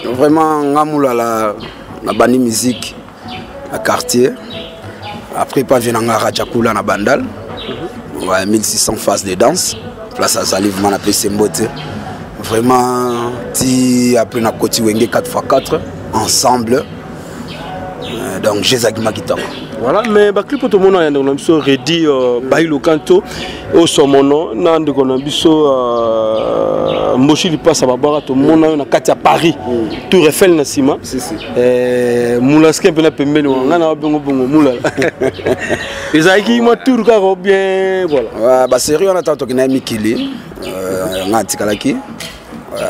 Vraiment, Ngamoula, la bande musique, la quartier. Après, pas venir à Radjakula, la bandal. 1600 phases de danse. Place à Zaliv, on appelle Sembote. Vraiment, après, on a côté Wenge 4x4, ensemble. Donc, j'ai Zagima Guitar. Voilà, mais le clip tout le monde a ready Bailo Kanto au Somono, Nande Konambiso Moshi li passe à Babara, tout le monde a Katia Paris, Tour Eiffel Nassima. Moulaske Pena Pembe, on a bongo Moula. Les Aïki, moi, tout le cas bien. Voilà. Bah, sérieux, on attend qu'il y ait Mikili, on a Tikalaki.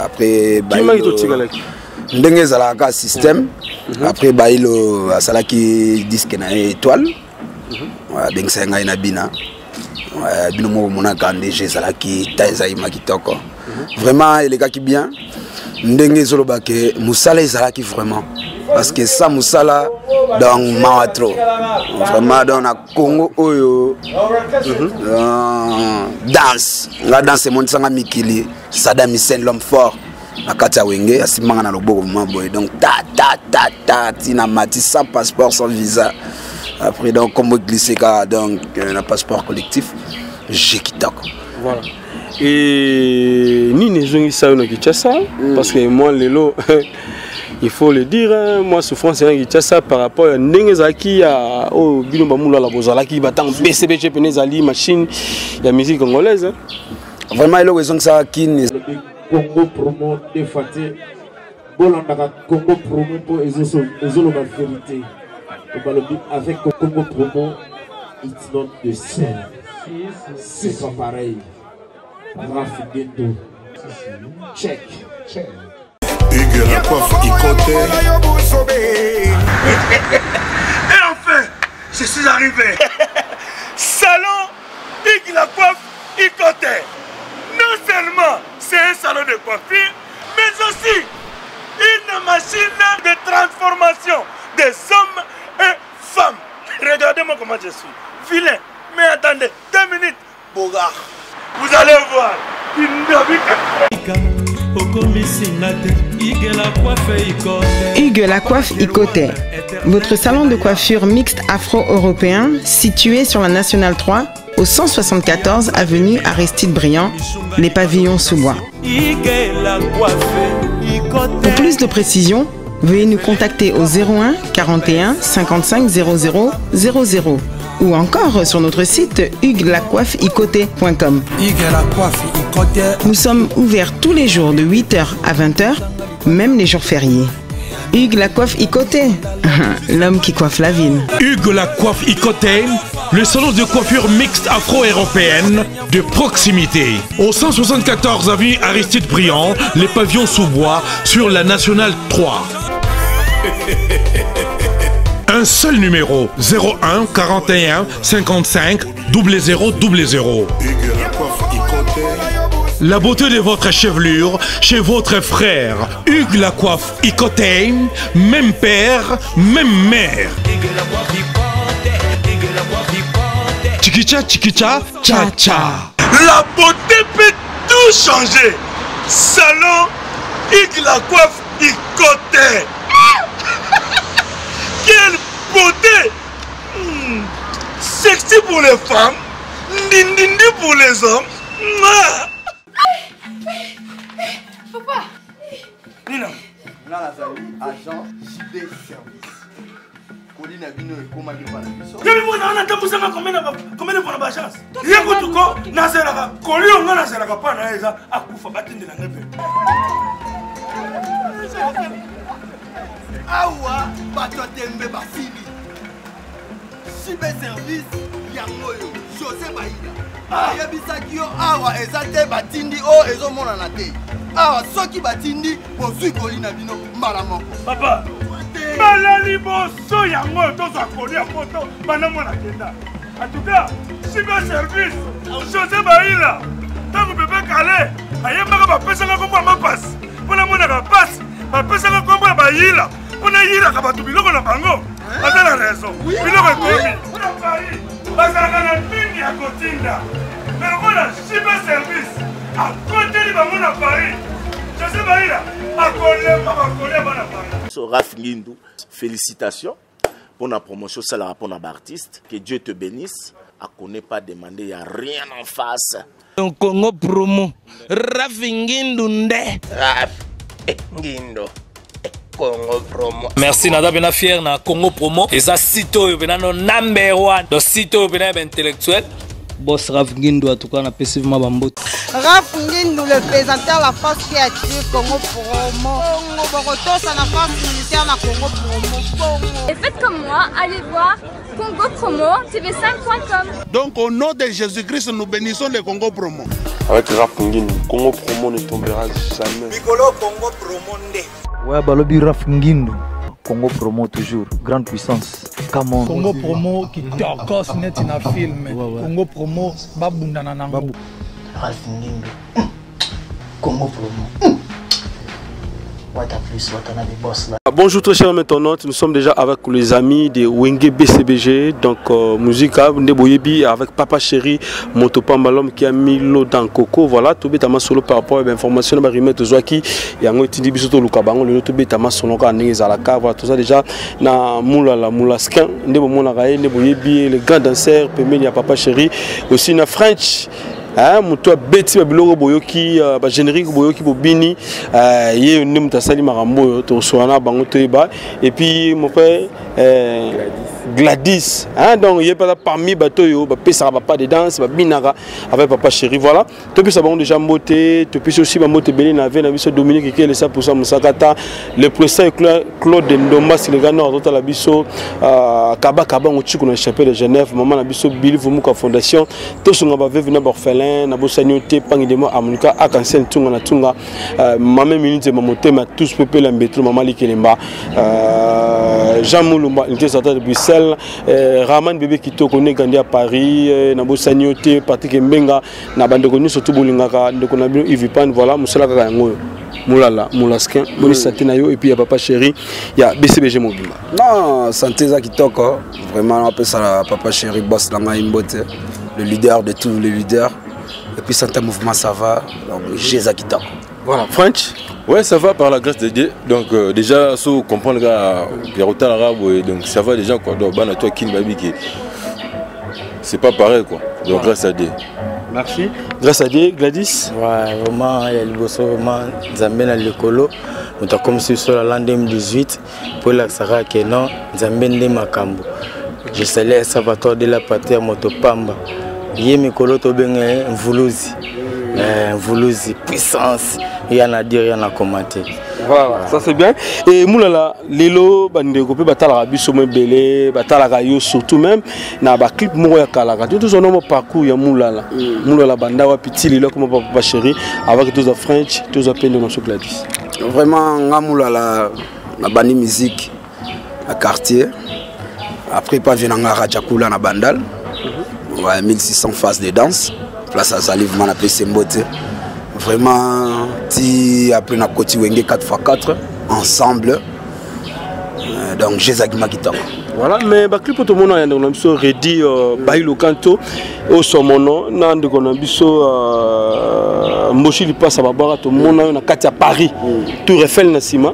Après, Bailo. Ndenge zalaka système. Après Bailo asalaki disque na étoile. Donc c'est ngai na bina. Bino mo mona kande je zalaki taizai makitoko. Vraiment les gars qui bien. Ndenge zoloba ke musala zalaki vraiment parce que ça musala dans Mawatro. Vraiment dans na Congo oyo. Danse. La danse mon sanga Mikili, Saddam Hussein l'homme fort. Na Katia Wenge, asimanga na loboko mamboy. Donc tina mati sans passeport, sans visa. Après donc comme glisser donc un passeport collectif, j'ai quitté. Voilà. Et ni nezongi ça no Kinshasa parce que moi lelo il faut le dire, moi souffrance c'est Kinshasa par rapport à Ndengezaki à au bilomba mula la bozalaki batang BCBG penezali machine la musique congolaise. Vraiment il raison que ça qui Congo promo défaté. Bolanda Congo promo pour Ezolo la vérité. Avec Congo promo, it's not the same. C'est pas pareil. Rafi Ghetto. Check. Hugues la coiffe Ikoté. Et enfin, je suis arrivé. Salon Hugues la coiffe Ikoté. Non seulement c'est un salon de coiffure, mais aussi une machine de transformation des hommes et femmes. Regardez-moi comment je suis. Vilain. Mais attendez, 2 minutes. Bogard. Vous allez voir. Hugues la coiffe Ikoté. Votre salon de coiffure mixte afro-européen situé sur la Nationale 3 au 174 avenue Aristide Briand, les pavillons sous bois. Pour plus de précisions, veuillez nous contacter au 01 41 55 00 00 ou encore sur notre site huguelacoiffeikoté.com. Nous sommes ouverts tous les jours de 8h à 20h, même les jours fériés. Hugues la coiffe Ikoté, l'homme qui coiffe la ville. Hugues la coiffe Ikoté, le salon de coiffure mixte afro-européenne de proximité. Au 174 avenue Aristide Briand, les pavillons sous bois sur la Nationale 3. Un seul numéro, 01 41 55 00 00. La beauté de votre chevelure chez votre frère. Hugues la coiffe Ikoté, même père, même mère. Chikicha, chikicha, cha cha. La beauté peut tout changer. Salon Hugues la coiffe Ikoté. Quelle beauté! Sexy pour les femmes, ndindindi pour les hommes. Papa! Nina! Là, agent JB Service. Colline Abino et Koma de Panabiso. Y'a vu, on a tapé ça combien de fois la chance? Y'a vu tout quoi? Nazeraka. Colline, on a Nazeraka pas na eza. Akufa batinde na ngepe. Awa, bato tembe basili. JB Service, yangoyo, José Baïda. Yabisaki yo awa ezate batindi o ezomona na te. Awa soki batindi bozui Colline Abino mbala moko. Papa, malali boso yango tozwa kolia poto bana mwana kenda. En tout cas, JB Service, José Baïda. Tango bébé calé, ayembaka bapesanga kombo ma passe. Pona mona ka passe, bapesanga kombo ya Baïda. On a yira kabatu biloko na bango. Ata la raison. Biloko ekomi. On a Paris. Bazalaka na mingi ya kotinda. Mais on a JB Service. À côté de bango na Paris. Raph Ngindou, félicitations pour la promotion, ça la rapport à l'artiste. Que Dieu te bénisse. À connaît pas demander, il n'y a rien en face. Congo promo, Raph Ngindou nde. Raph Ngindou. Congo promo. Merci nada bena fier na Congo promo. Et ça sito yo bena no number 1. Do sito yo bena intellectuel. Boss Raph Ngindou en tout cas on a passivement bambote. Raph Ngindou le présentateur la force créative Congo promo. Congo Boroto ça la force militaire na Congo promo. Et faites comme moi, allez voir Congo promo tv5.com. Donc au nom de Jésus-Christ nous bénissons le Congo promo. Avec Raph Ngindou, Congo promo ne tombera jamais. Piccolo Congo promo nde. Ouais, balobi Raph Ngindou. Congo promo toujours, grande puissance. Come on. Congo promo qui torcos net in a film. Congo promo babundana nango. Raph Ngindou. Congo promo. Bonjour très chers internautes, nous sommes déjà avec les amis de Wenge BCBG, donc musique avec Papa Chéri, Motopambalom qui a mis l'eau dans Coco, voilà, tout bêtement solo par rapport à l'information de remettre Zoaki, et en été dit bisoto Lukabango, le tout bêtement solo quand on à la cave, voilà, tout ça déjà, na moula la moulaskin, nebo mona raé, nebo yebi, les grands danseurs, Pemeli à Papa Chéri, aussi na French. Muto beti babiloko boyoki ba générique boyoki bobini ye ndem tasali marambo to soana bango toyeba et puis mon frère Gladys donc il est pas parmi batoyo ba pesa pas de danse ba binara avec Papa Chéri voilà to pesa bango déjà mboté to pesa aussi ba mboté belé na na biso Dominique qui est ça pour ça musakata le président Claude Ndomba Silgano tota la biso kaba on chiku na chapelle de Genève maman na biso Billy Vumuka Fondation to songa ba vivre na orphelin na bosanyote pangidemo amunika akansen tunga na tunga mama minute mamotema tous peuple la mbetro mama likelemba Jean Moulumba était sorti de Bruxelles Raman bébé kitoko ne gandi à Paris na bosanyote Patrick Mbenga na bandeko ni surtout bolingaka ndeko na bino Ivipan voilà musala kaka yango mulala mulaskin moni santé na yo et puis ya Papa Chéri ya BCBG mobimba non santé za kitoko vraiment on appelle ça Papa Chéri boss langa imbote le leader de tous les leaders. Et puis certains mouvements ça va, donc Jésus qui voilà, French. Ouais, ça va par la grâce de Dieu. Donc déjà, si vous comprenez que donc ça va déjà quoi. Donc toi qui c'est pas pareil quoi. Donc grâce à Dieu. Merci. Grâce à Dieu, Gladys. Ouais, vraiment, il y a le bosso vraiment Zambé dans l'écolo. On a commencé sur la l'an 2018 pour la Sahara que non, Zambé de Makambo. Je salue Salvatore de la Patrie à Motopamba. Yé mikolo to benge Mvuluzi puissance, il y en a dire, il y en a commenté. Voilà, ça c'est bien. Et moulala lelo bandeko pe batala biso mbele batala kayo surtout même na ba clip moko ya kalaka tout son nom parcours ya moulala moulala banda wa petit lelo comme Papa Chéri avec tous les French tous les peine dans ce Gladys. Vraiment nga moulala na bani musique à quartier après pas venanga Rajakula na Bandal. Ouais, 1600 phases de danse, place à Zaliv, on appelle Sembote. Vraiment, si après on a côté Wenge 4x4 ensemble, donc j'ai Zagima qui tombe. Voilà, mais bah clip tout le monde a un biso ready bailo canto au somono nan de qu'on a biso mochi li passe à babara tout le monde na kati à Paris Tour Eiffel na sima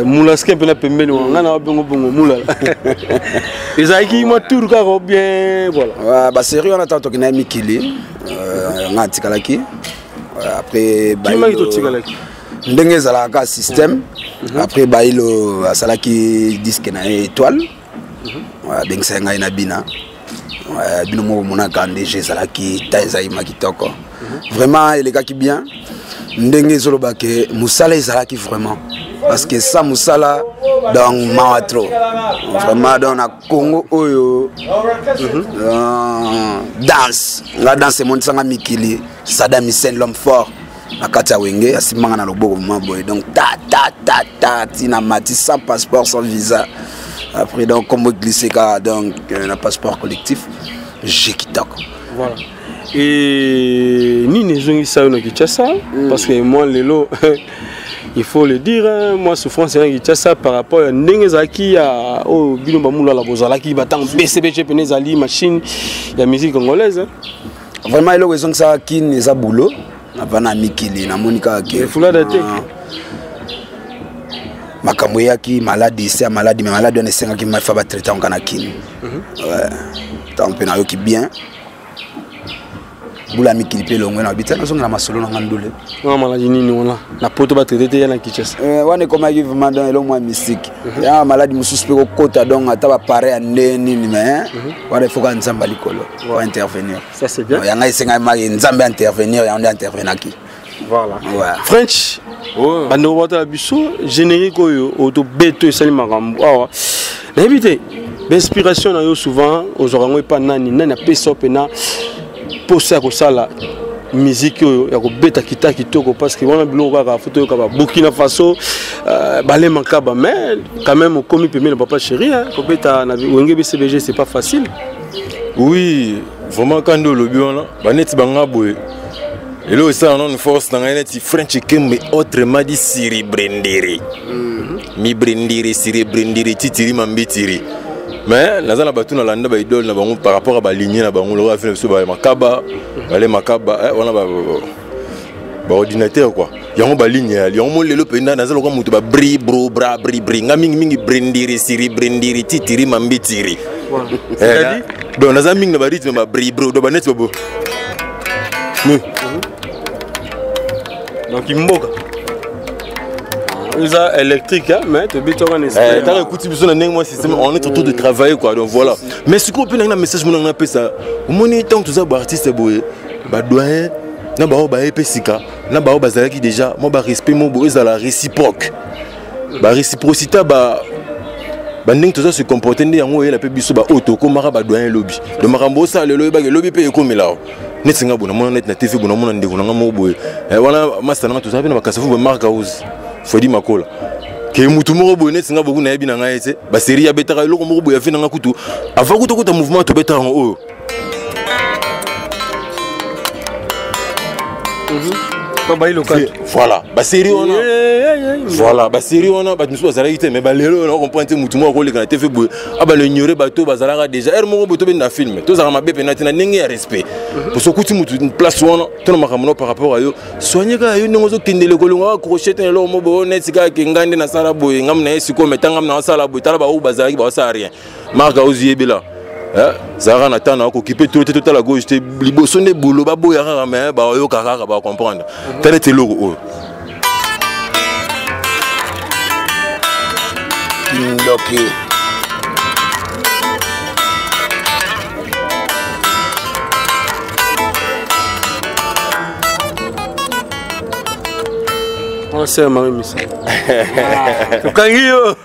moulaskin pe na pembeni ngana bongo bongo moulala ezaki moi tour ka bien voilà bah sérieux on attend que na mikili ngati kalaki après bailo tikalaki ndenge ezalaka système après bailo asalaki disque na étoile bengisa ngai na bina bino mo mona kande ezalaki taizayima kitoko vraiment il est gars qui bien ndenge ezoloba ke musala ezalaki vraiment parce que ça musala dans Mawatro vraiment dans na Congo oyo danse la danse monde sanga mikili Saddam Hussein l'homme fort na kati ya Wenge asimanga na loboko maboy donc ta tina mati sans passeport sans visa après donc comme glisser donc un passeport collectif j'ai kitoko voilà et ni nezongi ça na Kinshasa parce que moi lelo il faut le dire moi souffrance na Kinshasa par rapport à ndengezaki ya o bino bamula la bozalaki batang BCBG penezali machine ya musique congolaise vraiment il a raison que ça qui n'est pas boulot navana mikili namoni kaka ke fulada te makambo yaki maladi c'est maladi mais maladi on esengaki mafa ba traiter on kana kini ouais tant pe na yoki bien bula mikili pe longwe na bitana songa na masolo na ngandule na maladi nini wala na poto ba traiter ya na Kinshasa wane koma ki vraiment dans le mois mystique ya maladi mususu pe ko kota donc ata ba pare ande nini mais wane faut ka nzamba likolo va intervenir ça c'est bien ya ngai senga ma nzamba intervenir ya on intervenir ki voilà ouais French bando wata la biso générique oyo auto beto esali makambo awa na éviter l'inspiration na yo souvent aux orango pa nani a peso pena posa ko sala musique oyo ya ko beta kitoko parce que wana bilo ka photo ka Burkina Faso balé makaba mais quand même au commis pemé le papa chéri hein ko beta na wenge BCBG c'est pas facile. Oui, vraiment quand on le bien ba net banga boy. Et là ça on a une force dans un net French Kembe autrement dit Siri Brendiri. Mi Brendiri Siri Brendiri titiri mambitiri. Mais là la batu na landa ba idole na bango par rapport à ba lignée na bango le fait so ba makaba balé makaba on a ba ordinateur quoi yango ba ligne ya yango lelo penda na zalo kwa mutu ba bri bro bra bri bri nga mingi Brendiri Siri Brendiri titiri mambitiri. C'est-à-dire donc na za mingi na ba rythme ba bri bro do ba net bo. Donc il mboka ça électrique hein mais tu bitu on est t'as écouté besoin d'un moi système on est autour de travailler quoi donc voilà mais ce qu'on peut un message mon on ça au moni tant tout ça ba artiste boye ba doyen na ba ba epesika na ba bazalaki déjà moi ba respect mo boye za la réciproque ba réciprocité ba ndenge tout ça se comporter ndé yango la pe biso ba auto ko mara ba doyen lobby de makambo ça le lobby pe ko milao net singa bona mona net na TV bona mona ndeko na mo boye wana master na tout ça pe na bakasafu ba marque house Fodi makola ke mutu moko boye net singa boku na yebi na ngai ete ba série ya betaka loko moko boye afina nga kutu avant kuta mouvement to betaka ngo voilà ba série on voilà ba série on a ba nous bazala ite mais ba lelo on comprend te mutu moko le kana te fe boye aba le ignorer bato bazala déjà er moko boto be na film to za ma bepe na tina ndenge ya respect pour ce kuti mutu une place on to na makamno par rapport à yo soigner ka yo ndongo zo kindele ko longa crochet te lo mo bo net ka ke ngande na sala boye ngam na esiko metanga na sala boye tala ba u bazala ba sa rien marka uziyebela Zara Nathan a occupé tout la gauche, les sonné boulot, babo yara mais ba yo kaka ba comprendre. Tel était logo. Kindoki. C'est Marie Missa. Kangio.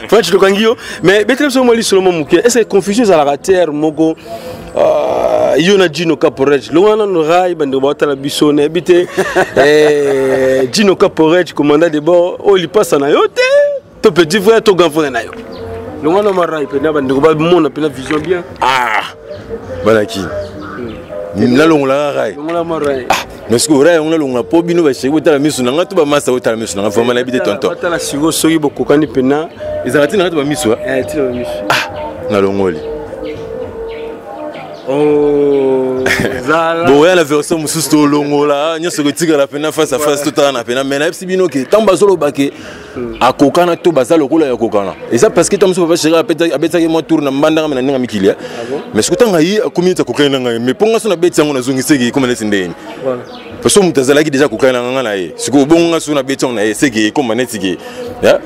French Kangio. Mais betre so mo li solo mo muke. Est-ce que confusion za la terre moko yona Gino Caporet. Lo wana no rai bande bota la bisone bité Gino Caporet commandant de bord o li passe na yote. To petit frère to grand frère na yo. Lo wana ma rai pena bande ko ba mon appela vision bien. Ah. Balaki. Nina longola rai. Longola ma rai. Mais ce que vous avez, on a pas bien fait. Vous avez mis sur la table, vous avez mis sur la forme de tonton. Vous avez mis sur beaucoup de pena. Ils ont mis sur la table. Ah, on oh, bon, la version mususu to longo là, nya se retire la pena face à face tout à pena mais na bino ke tamba zolo bake akokana to bazalo kola ya kokana. Et ça parce que tom so va chéri abeta ke mo tourna mbanda ngam na ninga mikilia. Mais ce que tanga yi akomita kokana nga mais ponga so na beti yango na zongiseki comme na sindeni. Voilà. Parce que mutazala ki déjà kokana nga na ye. Ce que bonga so na beti na ye seki comme na tiki. Ya.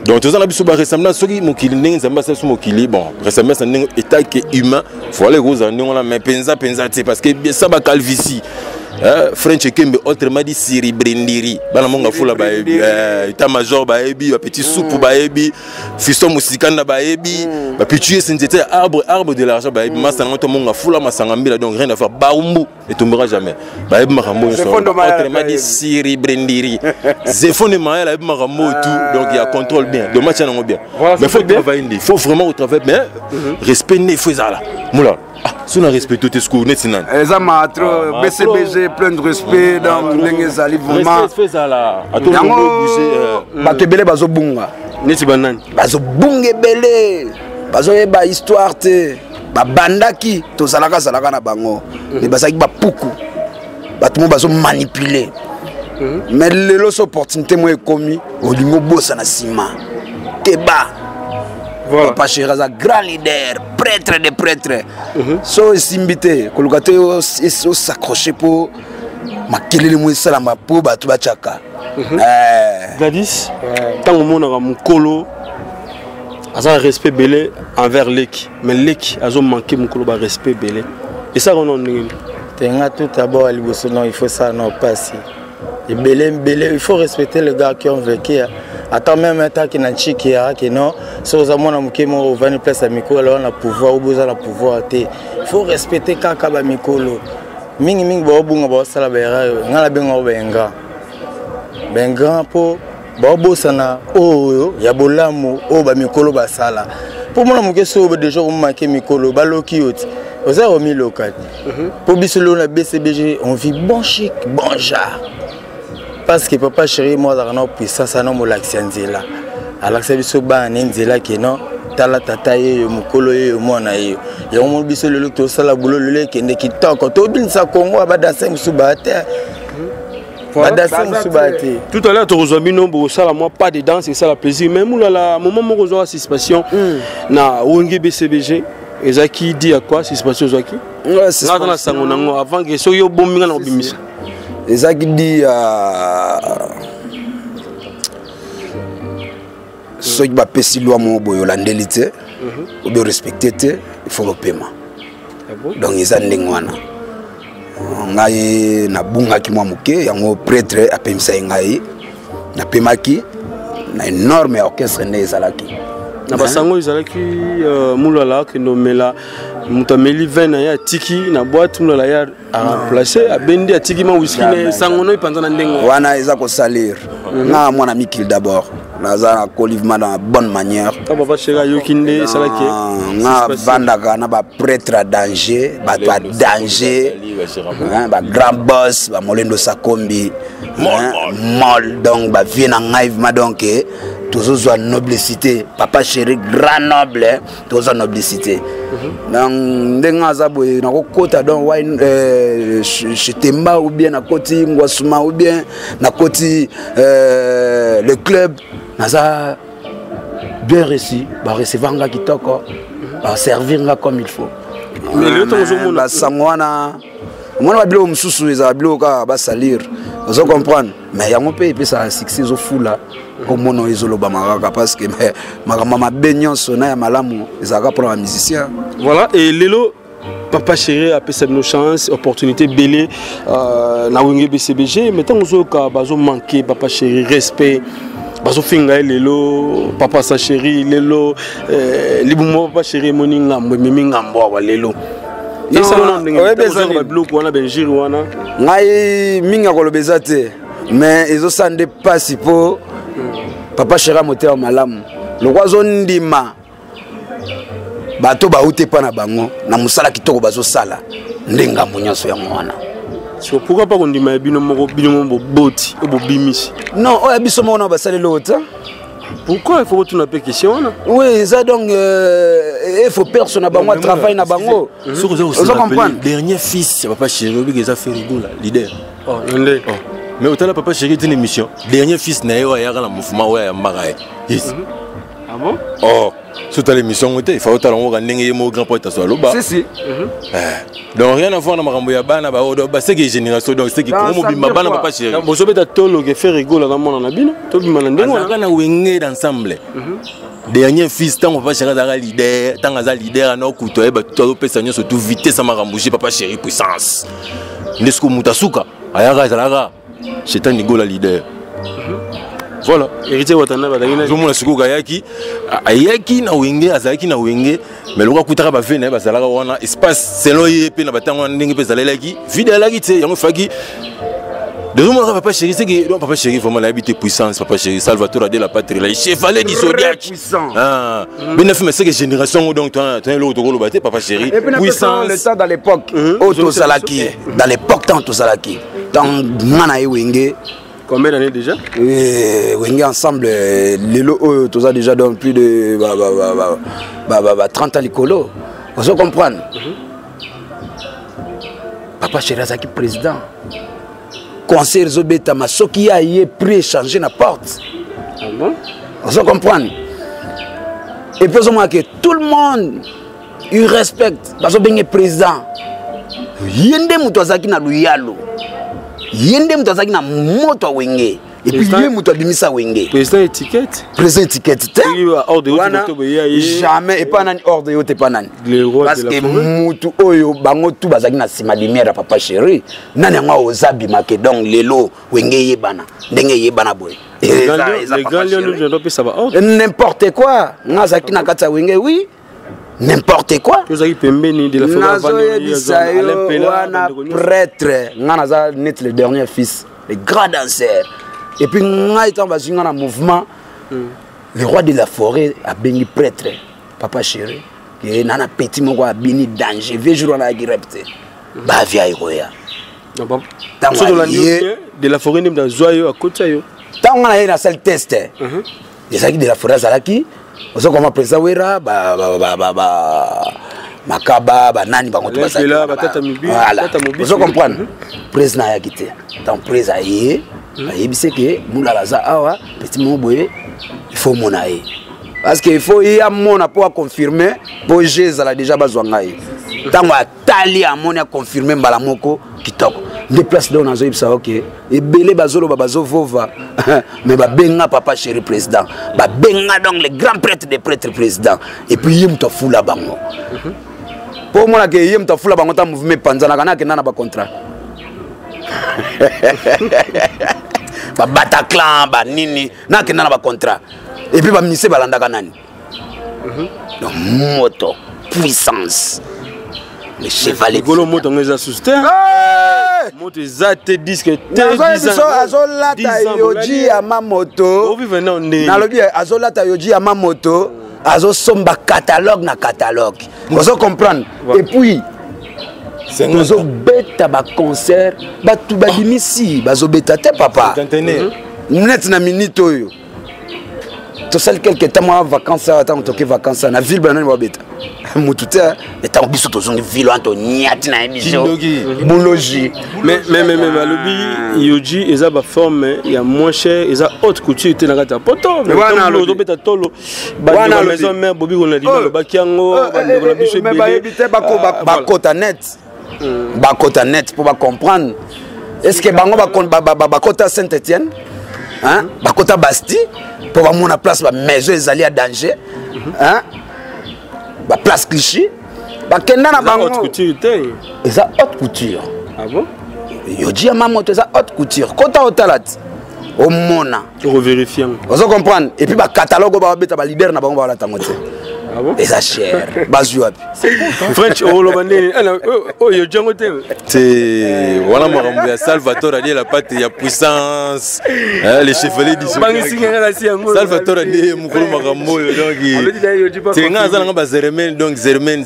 Donc tout ça na biso ba ressemblance soki mokili ndenge nzamba sa mokili bon ressemblance ndenge état que humain faut aller aux ndenge la mais penza te parce que ça ba calvitie French Kembe autrement dit Siri Brendiri bana monga fula ba ebi état major ba ebi ba petit soupe ba ebi fiston musikanda ba ebi ba pituer c'était arbre de l'argent ba ebi masa na to monga fula masanga mbila donc rien à faire baumbu ne tombera jamais ba ebi makambo autrement dit Siri Brendiri zefone maya la ebi makambo tout donc il y a contrôle bien de match na bien mais faut travailler il faut vraiment travailler mais respect ne faut ça là moula si on a respecté tout ce qu'on est sinon les amateurs BCBG plein de respect dans les ali vraiment respect ça là batebele bazobunga neti banani bazobunga belé bazoyeba histoire te babandaki to salaka na bango mais bazaki ba puku bato mo bazo manipuler. Mais lelo so opportunité mo ekomi olingo bossa na sima. Teba. Voilà. Papa Chéri za grand leader, prêtre de prêtres. So simbité kolokate o s'accrocher pour makelele mo salamba po bato bachaka. Gladys, tant au monde a mukolo a respect belé envers Leki, mais Leki a manqué mukolo ba respect belé. Et ça on en est. Tenga tout d'abord à l'Ibosonon, il faut ça non passer. Et belé, il faut respecter les gars qui ont vécu. Attends même un temps qu'il y a un chic qui a qui non, si vous avez un mukemo va une place à Mikolo, on a pouvoir ou besoin de pouvoir. Il faut respecter Kakaba Mikolo. Mingi mingi ba obunga ba sala ba ngala benga benga. Benga po ba bosana oyo ya bolamu o ba mikolo ba sala. Pour moi mon question déjà on manquer mikolo ba loki yoti. Oza o mi local. Pour bisolo na BCBG on vit bon chic, bon genre. Parce que Papa Chéri moi za na puissance na mo laxianzela. Alaxa biso ba nenzela ke non tala tata ye mukolo ye mwana ye. Ya mo bisolo lo to sala bulo le ke ne kitoko to binsa Congo ba danser musuba terre. Voilà. Tout à l'heure, tu as dit non, ça la moi pas de danse et ça la plaisir. Mais moi là, moment où on a participation, na ONG BCBG, et ça qui dit à quoi participation Zaki? Ouais, c'est ça. Avant que soyez bon minga na obimisa. Et ça qui dit ceux qui va passer loi mon boyo landelité, ou bien respecter il faut le paiement. Donc ils ont ndengwana. Ngai na bunga ki mwa muke yango prêtre apemisa ngai na pemaki na énorme orchestre ne ezalaki na basango ezalaki mulala ke nomela mutameli vena ya tiki na boîte mulala ya remplacer abendi atiki ma whisky na sango no ipanza na ndengo wana eza ko salir na mwana Mikil d'abord naza colivement dans bonne manière Papa Chéri yokinde salaki na vandaka na ba prêtre à danger ba danger ba grand boss ba molendo sakombi mol donc ba vie na ngai ma donc toujours une noblicité Papa Chéri grand noble toujours noblicité donc ndenga zabo na kokota donc chez Temba ou bien na koti Ngwasuma ou bien na koti le club naza bien reçu ba recevoir nga kitoko ba servir nga comme il faut mais le temps au monde sangwana mwana ba bilo mususu eza bilo ka ba salir vous comprenez mais yango pe pe ça succès zo fula comme mono izolo ba maraka parce que ma benyon sona ya malamu ezaka pour un musicien voilà et lelo Papa Chéri a fait nos chances, opportunité belé na wenge BCBG mais tant que bazo manqué Papa Chéri respect bazo finga lelo Papa sa chéri lelo libumo Papa Chéri moninga mimi ngambo wa lelo et ça non ndenge besoin bloc wana benjiri wana ngai minga ko lobeza te mais ezo sande passe pour Papa Chéri moteur malamu lokwazo ndima bato baute pa na bango na musala kitoko bazo sala ndenga munyaso ya mwana pourquoi pas qu'on dit mais bino moko boti bo bimisi non oya biso mona basale lota pourquoi il faut retourner à question là oui ça donc il faut personne na bango travail na bango vous comprendre dernier fils Papa Chéri obi za faire rigolo leader mais autant Papa Chéri une émission dernier fils na yo ya kana mouvement wa ya maraye yes ah bon oh sur l'émission il faut que on gagne mon grand pote sur loba si donc rien à voir na makambo ya bana ba c'est que génération donc c'est que comment bima bana Papa Chéri bon so beta tolo ke faire rigolo na mona na bino to bima na ndengo na wenge d'ensemble dernier fils tant Papa Chéri za leader tant za leader na okuto e ba to pesa nyo surtout vitesse à makambo Papa Chéri puissance nesko mutasuka ayaka zalaka c'est un nigola leader voilà héritier watana badangina zo mona sikoka yaki ayaki na wenge azaki na wenge mais loka kutaka ba vena ba zalaka wana espace selon yep na batango ndenge pe zalelaki vide alaki te yango faki de zo mona Papa Chéri c'est que Papa Chéri vraiment la habité puissance Papa Chéri Salvatore de la patrie la chevalier du zodiaque ah ben fait mais c'est que génération donc tu le to lo Papa Chéri puissance le temps dans l'époque auto salaki dans l'époque tant to salaki donc mana wenge. Combien d'années déjà? Oui, ensemble, les tous a déjà dans plus de 30 ans l'écolo. Vous comprenez? Papa Chéri Zaki président. concert zobeta masoki ya yé prêt changer na porte. Ah bon? Vous comprenez? Et puis moi que tout le monde il respecte parce que le président yende muto azaki na luyalo. Yende muto azaki na moto wenge. Et puis il y a muto bimisa wenge. Président étiquette. Président étiquette. Jamais et pas nan hors de yote pas nan. Parce que muto oyo bango tout bazaki na sima lumière papa chéri. Nani nga ozabi make donc lelo wenge yebana. Ndenge yebana boy. Les grands lions ne doivent pas savoir. N'importe quoi. Nga zaki na kata wenge oui. N'importe quoi. Vous avez pembeni de la prêtre. Nga naza net le dernier fils. Le grand danseur. Et puis, nga étant basé dans un mouvement, le roi de la forêt a béni prêtre, papa chéri. Et nana petit mon a béni danger. 20 jours on a guérepté. Bah via héroïa. De la forêt n'est pas joyeux à côté. Tant on a eu un seul test. Les acquis de la forêt Zalaki. On sait comment président Wera, Makaba, Nani, voilà. Vous comprenez? Président a quitté. Tant président il sait que Moulalaza Awa, petit Moboye, il faut mon aïe. Parce qu'il faut y avoir mon pour confirmer, pour Jésus a déjà besoin d'aïe. Tant que Tali a mon a confirmé Balamoko qui toque. Des places là on a dit ça ok. Et belé bazolo babazo vova. Mais ba benga papa chéri président. Ba benga donc les grands prêtres des prêtres présidents. Et puis yim to fula bango. Pour moi que yim to fula bango ta mouvement panzana kana ke nana ba contrat. Ba Bataclan ba nini na ke nana ba contrat. Et puis ba ministre balanda kanani. Donc moto puissance. Le chevalier golo moto ngeza sustain. Moto zate disque azolata yoji ya mamoto. Nalobi azolata yoji ya mamoto. Azosomba catalogue na catalogue. Vous comprendre. Et puis nous avons bêta ba concert, ba tout ba dimisi, ba zo bêta te papa. Net na minute oyo. To sel quelque temps moi vacances attends toke vacances na ville banane ba bêta. Mututé et tant biso to zongi ville anto nyati na émission. Boulogi. Mais malobi yoji eza ba forme ya moins cher eza haute couture te na kata poto. Mais zo bêta tolo. Ba maison mère bobi on a dit ba kiango ba na biso belé. Mais ba éviter ba kota net. Ba kota net pour ba comprendre. Est-ce que bango ba kota Saint-Étienne? Hein? Ba kota Bastille pour ba mona place ba maison ezali à danger. Hein? Ba place Clichy. Ba kenda na bango haute couture te. Eza haute couture. Ah bon? Yoji ya mamoto eza haute couture. Kota otalat. Au mona. Revérifiant. Vous comprenez? Et puis ba catalogue ba beta ba libère na bango ba la tangote. Ah bon? Et ça cher. Bazu abi. French Olobandé. Oh yo jango te. C'est voilà marambo ya Salvatore a dit la patte ya puissance. Les chevaliers du Salvatore a dit mukolo marambo donc. C'est nga za nga ba zermen donc zermen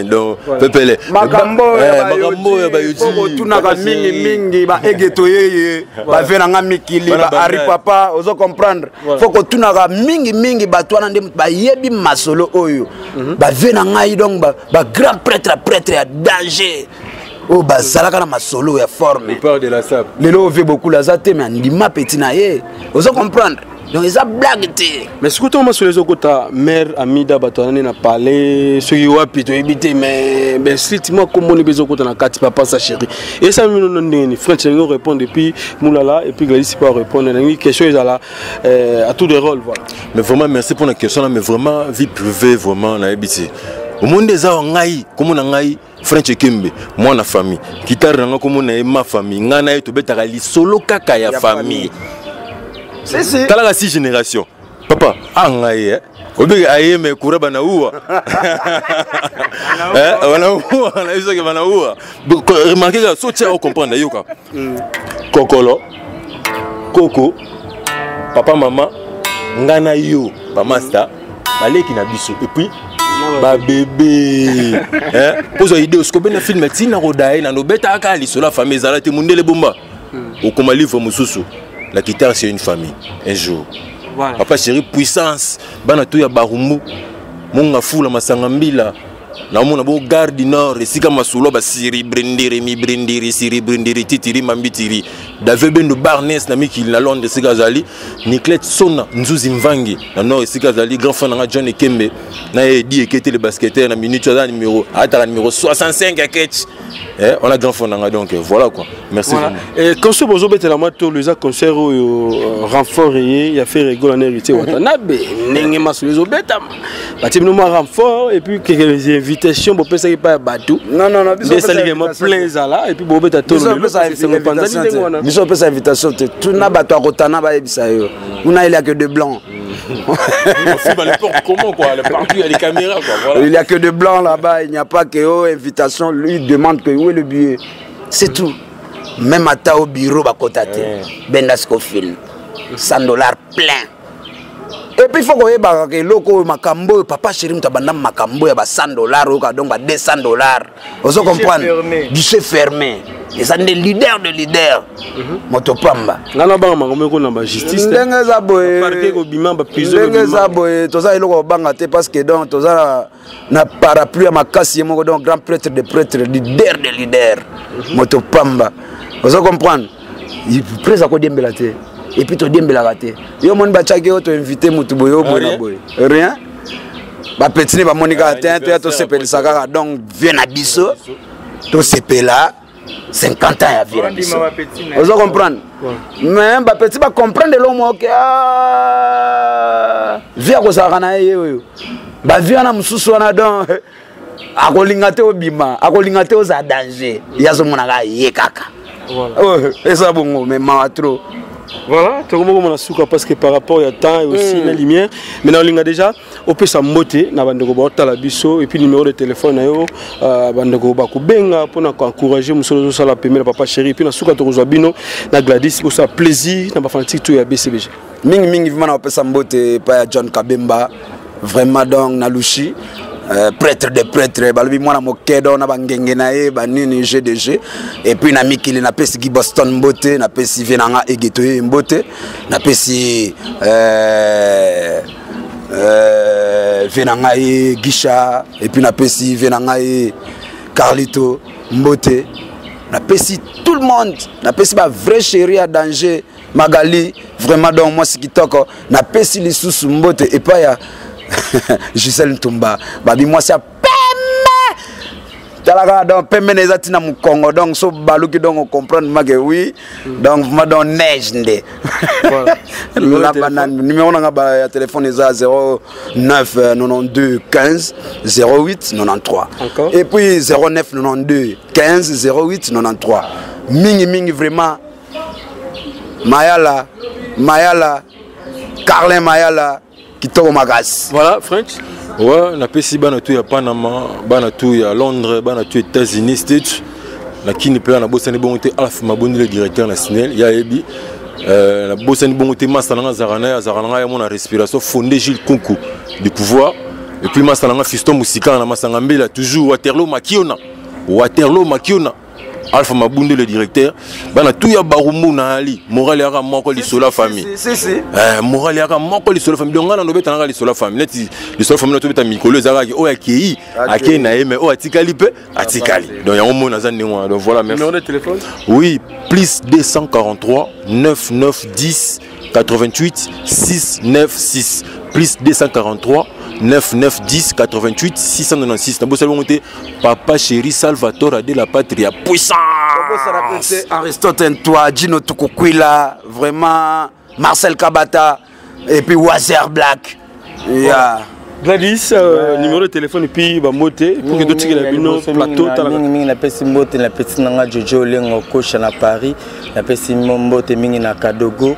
donc pepele. Makambo ya ba yuti. Tuna ka mingi ba egeto yeye ba vena nga mikili ba ari papa ozo comprendre. Faut que tuna ka mingi ba twana ndem ba yebi masolo oyo ba vena ngai donc ba grand prêtre à danger oh ba salaka na masolo ya forme le père de la sap lelo veut beaucoup la zate mais ndima petit na ye vous comprendre donc ils a blague té mais ce que tu m'as sur les okota mère Amida Batonane na parlé ce qui wapi to éviter mais strictement comme on est besoin okota na kati papa sa chérie et ça nous non French nous répond depuis Moulala et puis Gladys pas répondre une question ils là à tout de rôle voilà mais vraiment merci pour la question là mais vraiment vie privée vraiment na ebiti au monde des ngai comme na ngai French Kimbe moi na famille guitare na comme na ma famille ngana to betaka li solo kaka ya famille. C'est t'as la 6 générations papa angaye obi aye me kuraba na uwa wana uwa na iso ke bana uwa remarquez que so tia o comprendre yoka kokolo koko papa maman ngana yo ba master baleki na biso et puis ba bébé pozo idée ce que ben film tina rodae na no beta aka li sur la famille zalate mundele bomba au comme livre mususu. La guitare c'est une famille, un jour. Voilà. Papa chéri puissance, bana to ya barumbu, monga fula masangambila, namona bo gare du nord esika masolo basiri brindiri mi brindiri siri brindiri titiri mambitiri dave bendo barnes na mikili na Londres esika zali Niclet Sona Nzuzi Mvangi na nord esika zali grand frère na John Ekembe na Edi Ekete le basketteur na minute à numéro atala numéro 65 à Ketch. On a grand frère na donc voilà quoi. Merci. Voilà. Et quand ce bozo bete la moto les a concert au renfort il a fait rigoler en hérité Watanabe nenge masolo zo beta bati no renfort et puis quelques invitations pour penser pas bateau. Non ça les plein ça là et puis bo beta tout le monde. Biso pesa invitation tout na bato akotana ba ebisa yo. Una il y a que de blancs. Comment quoi? Partout il y a les caméras quoi. Voilà. Il y a que de blancs là-bas, il n'y a pas que invitation, lui demande que où est le billet. C'est tout. Même à ta au bureau ba kotate. Bendasco film. $100 plein. Et puis il faut que loko makambo papa chéri mutabanda makambo ya ba $100 oka donc ba $200. Vous comprenez? Guichet fermé. Et ça des leaders de leaders. Motopamba. Ngana banga makambo ko na ba justice. Ndenge za boye. Parquet ko bima ba prison. Ndenge za boye toza eloko banga te parce que donc toza na parapluie makasi moko donc grand prêtre de prêtres, leader de leaders. Motopamba. Vous comprenez? Il presse à ko dembela te. Et puis tu dembela raté. Yo mon bachake yo to invité mutu boyo boy boy. Rien. Ba petit ba monika atteint to sepeli saka donc viens à biso. To sepela 50 ans à viens. Vous comprenez? Mais ba petit ba comprendre le mot que via ko saka na yo. Ba via na mususu wana donc akolinga te obima, akolinga te oza danger. Yazo monaka ye kaka. Voilà. Et ça bon mais ma trop. Voilà, tu as parce que par rapport au temps et aussi la lumière. Maintenant, on a déjà, on peut s'embotter, on a la biso et puis le numéro de téléphone, on a pour encourager la première papa chéri, puis on a bino, na Gladys, pour ça plaisir, on a fanatique tout à BCBG. Ming on peut s'embotter par John Kabemba, vraiment donc Nalushi. Prêtre de prêtre balobi mwana mokedo na bangenge na ye banini GDG et puis na mikili na pesi ki Boston mbote na pesi venanga egeto mbote na pesi venanga e Gisha et puis na pesi venanga e Carlito mbote na pesi tout le monde na pesi ba vrai chéri à danger Magali vraiment donc moi ce qui toque na pesi les sous mbote et pas ya Gisèle Ntumba babi moi ça pemme talaga donc pemme les atina mu Congo donc so baluki donc on comprend que oui donc ma don neige ndé la banane numéro na ba téléphone est à 09 92 15 08 93 et puis 09 92 15 08 93 mingi vraiment Mayala Carlin Mayala Magas. Voilà, French. Ouais, na pesi bana tout ya Panama, bana tout ya Londres, bana tout États-Unis States. Na kini pe na bosani bongote Alpha Mabondi le directeur national, ya ebi na bosani bongote Masalanga Zarana ya mona respiration fondé Gilles Kunku du pouvoir et puis Masalanga Fiston Musika na Masangambela toujours Waterloo Makiona. Alpha Mabondi le directeur bana tout ya Barumu na ali moral ya moko li sola famille moral ya moko li sola famille donc ngana no beta na li sola famille neti li sola famille to beta mikolo ezaka ki o ya ki akei na yeme o atikali pe atikali donc ya mona za ndengwa donc voilà merci. Numéro de téléphone? Oui, plus 243 9910 88 696 plus 243 9910 88 696. Nous avons monté Papa Chéri Salvatore de la Patria puissant. Aristote Ntoa, Gino Tukukwila, vraiment Marcel Kabata et puis Wazer Black. Gladys, numéro de téléphone et puis moté pour que d'autres la bino plateau mingi na pesi mbote na petit nanga Jojo Lengo coach na Paris na pesi mbote mingi na Kadogo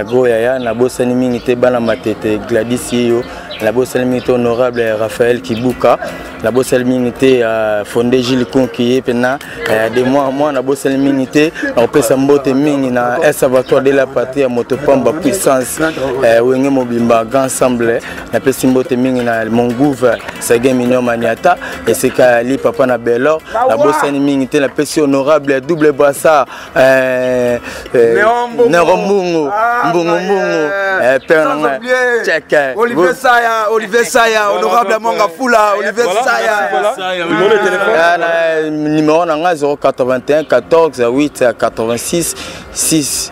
Goyaya na bosani mingi te bana matete Gladys yo la bosselle minute honorable Raphaël Kibuka la bosselle minute fondé Gilles Conquier pena de moi na bosselle minute on peut sambote mingi na El Salvador de la patrie Motopamba puissance wenge mobimba grand ensemble na pesi mbote mingi na Mongouve Sagé Mignon Maniata et c'est Kali papa na Belor la bosselle minute la pesi honorable double brassard Nerombungu Mbungu père check Saya, Olivier Saya, honorable Manga Fula, Olivier Saya. Numéro 081 14 8 86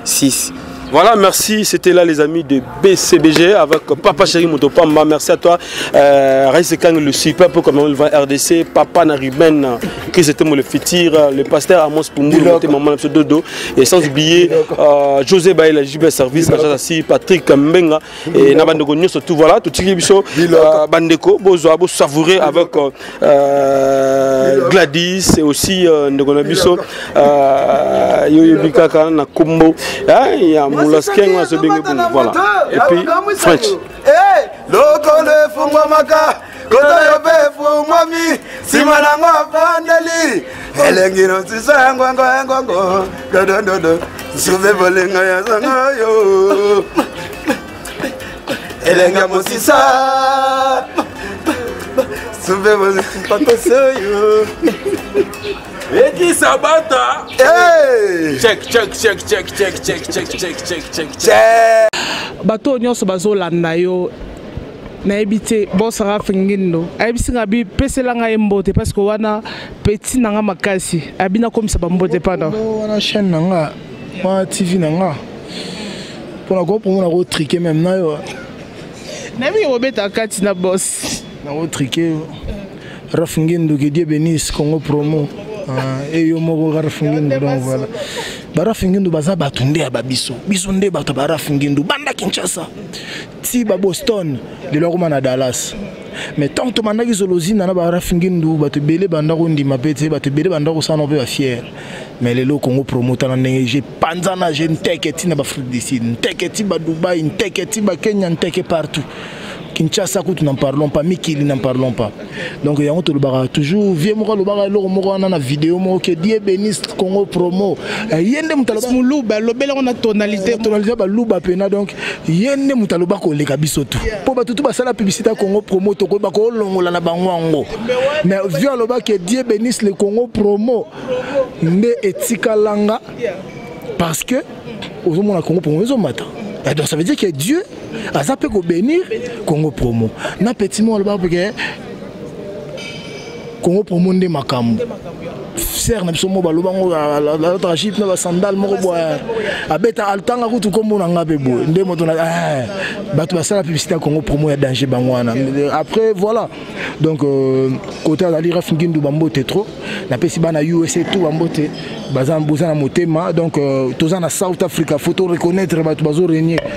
6. Voilà, merci. C'était là les amis de BCBG avec Papa Chéri Motopamba. Merci à toi. Raïs Kang, le super peu comme on le voit RDC. Papa Nariben, qui c'était le fitir. Le pasteur Amos Pumbu, le maman de Dodo. Et sans oublier José Baïla, JB Service, Patrick Mbenga. Et Nabandego News, surtout voilà. Tout ce qui est Bandeko, Bozo, savourer avec Gladys et aussi Ndegonabiso, Yoyobika Kana Kumbo. Il y a voilà. Et puis French. Loko le fungwa maka, kota yobe fungwa mi, simana ngwa pandeli. Elengi no tisa ngwa dodo, suve bolenga ya zanga yo. Elenga mosisa, suve bolenga patoso yo. Eki Sabata. Check. Bato nyonso bazolanda yo nayebi te bosaka fingindo ayebisi nga bi pesela nga mbote parce que wana petit nanga makasi abina komisa bambote pana wana chaîne nanga wana TV nanga pona ko pomona ko triquer même na yo nabi obeta kati na boss na ko triquer Rafingindo que Dieu bénisse Congo Promo et yo moko Rafingindo donc voilà Barafingindo baza batunde ya babiso biso nde bato Barafingindo banda Kinshasa ti ba Boston de lokoma na Dallas mais tant que mandaki zolozina na Barafingindo bato belé banda ko ndima pete bato belé banda ko sana pe ba fier mais le Congo Promo tana j'ai panzana j'ai nteketi na ba Afrique du Sud nteketi ba Dubaï nteketi ba Kenya nteke partout Kinshasa, nous n'en parlons pas, Mikili n'en parlons pas. Donc, il y a toujours, vieux moko le bar, on a vidéo, que Dieu bénisse Congo Promo. Yende mutaloba, Moulouba, le bel on a tonalité, louba pena donc yende mutaloba ko le kabisotu. Pour ba tout ça la publicité Congo Promo, toko ba ko longo la na bangwango. Mais vieux le bar que Dieu bénisse le Congo Promo. Ne etika langa parce que au moment la Congo Promo ils matin. Donc ça veut dire que Dieu a zappé pour bénir Congo Promo. Na petit mot là parce que Congo Promo ndé makambo. Ser na biso mo balobango la trajip na ba sandal moko boya. Abeta altanga kutu kombo na ngabe bo. Ndé moto na bato ba sala publicité Congo Promo ya danger bangwana. Après voilà. Donc côté ali Rafingindo bambote trop. Na pesi bana USA tout bambote. Bazan bozana motema donc tozana South Africa faut reconnaître bato bazo régner